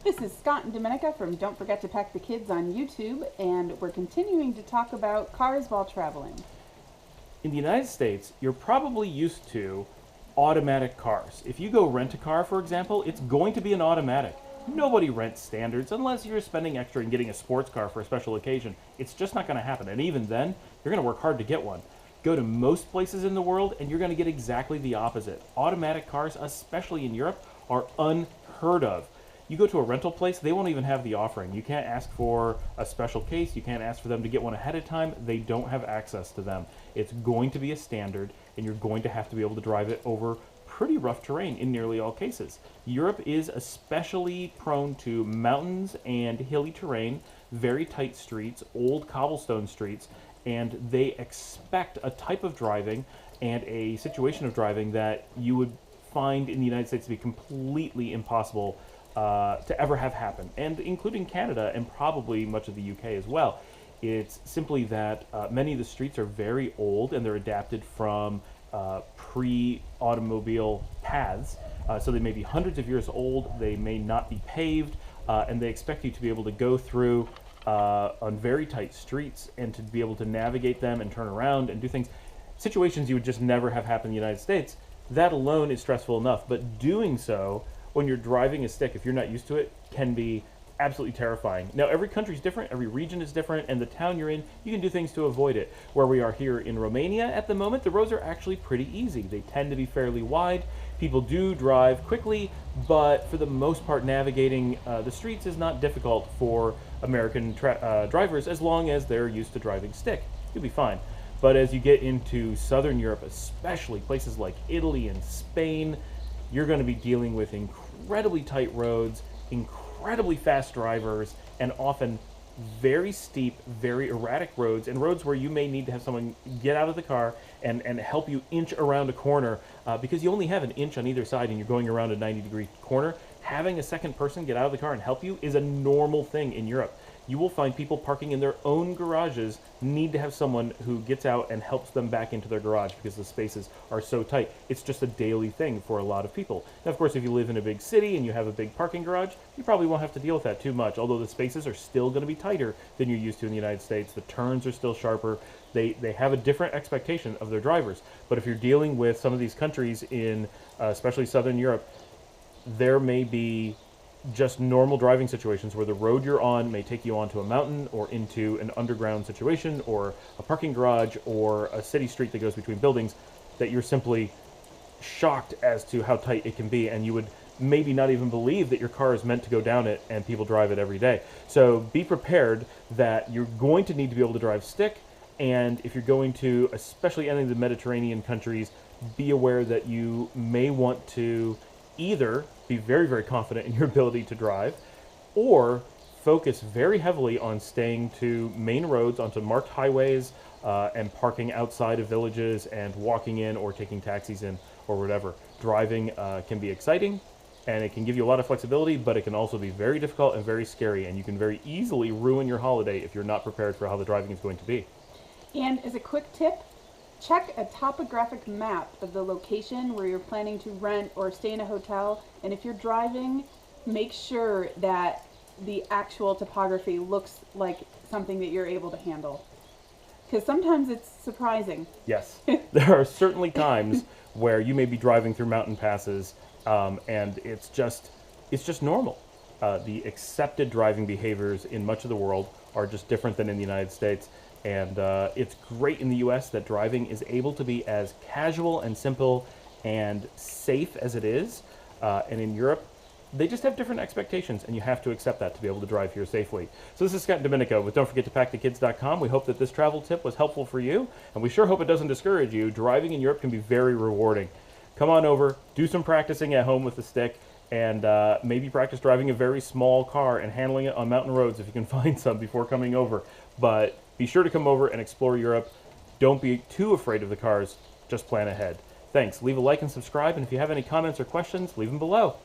This is Scott and Dominica from Don't Forget to Pack the Kids on YouTube, and we're continuing to talk about cars while traveling. In the United States, you're probably used to automatic cars. If you go rent a car, for example, it's going to be an automatic. Nobody rents standards unless you're spending extra and getting a sports car for a special occasion. It's just not going to happen. And even then, you're going to work hard to get one. Go to most places in the world and you're going to get exactly the opposite. Automatic cars, especially in Europe, are unheard of. You go to a rental place, they won't even have the offering. You can't ask for a special case. You can't ask for them to get one ahead of time. They don't have access to them. It's going to be a standard, and you're going to have to be able to drive it over pretty rough terrain in nearly all cases. Europe is especially prone to mountains and hilly terrain, very tight streets, old cobblestone streets, and they expect a type of driving and a situation of driving that you would find in the United States to be completely impossible to ever have happen, and including Canada and probably much of the UK as well. It's simply that many of the streets are very old and they're adapted from pre-automobile paths, so they may be hundreds of years old, they may not be paved, and they expect you to be able to go through on very tight streets and to be able to navigate them and turn around and do things, situations you would just never have happen in the United States. That alone is stressful enough, but doing so when you're driving a stick, if you're not used to it, can be absolutely terrifying. Now, every country is different, every region is different, and the town you're in, you can do things to avoid it. Where we are here in Romania at the moment, the roads are actually pretty easy. They tend to be fairly wide. People do drive quickly, but for the most part, navigating the streets is not difficult for American drivers as long as they're used to driving stick. You'll be fine. But as you get into Southern Europe, especially places like Italy and Spain, you're going to be dealing with incredibly tight roads, incredibly fast drivers, and often very steep, very erratic roads, and roads where you may need to have someone get out of the car and help you inch around a corner because you only have an inch on either side and you're going around a 90-degree corner. Having a second person get out of the car and help you is a normal thing in Europe. You will find people parking in their own garages need to have someone who gets out and helps them back into their garage because the spaces are so tight. It's just a daily thing for a lot of people. Now, of course, if you live in a big city and you have a big parking garage, you probably won't have to deal with that too much, although the spaces are still going to be tighter than you're used to in the United States. The turns are still sharper. They have a different expectation of their drivers. But if you're dealing with some of these countries in especially Southern Europe, there may be just normal driving situations where the road you're on may take you onto a mountain or into an underground situation or a parking garage or a city street that goes between buildings that you're simply shocked as to how tight it can be, and you would maybe not even believe that your car is meant to go down it and people drive it every day. So be prepared that you're going to need to be able to drive stick, and if you're going to especially any of the Mediterranean countries, be aware that you may want to either be very, very confident in your ability to drive, or focus very heavily on staying to main roads, onto marked highways, and parking outside of villages and walking in or taking taxis in or whatever. Driving can be exciting and it can give you a lot of flexibility, but it can also be very difficult and very scary, and you can very easily ruin your holiday if you're not prepared for how the driving is going to be. And as a quick tip, check a topographic map of the location where you're planning to rent or stay in a hotel, and if you're driving, make sure that the actual topography looks like something that you're able to handle. Because sometimes it's surprising. Yes, there are certainly times where you may be driving through mountain passes, and it's just normal. The accepted driving behaviors in much of the world are just different than in the United States. And it's great in the US that driving is able to be as casual and simple and safe as it is. And in Europe, they just have different expectations, and you have to accept that to be able to drive here safely. So this is Scott and Domenico with Don't Forget to PackTheKids.com. We hope that this travel tip was helpful for you, and we sure hope it doesn't discourage you. Driving in Europe can be very rewarding. Come on over, do some practicing at home with the stick, and maybe practice driving a very small car and handling it on mountain roads if you can find some before coming over. But be sure to come over and explore Europe. Don't be too afraid of the cars. Just plan ahead. Thanks. Leave a like and subscribe, and if you have any comments or questions, leave them below.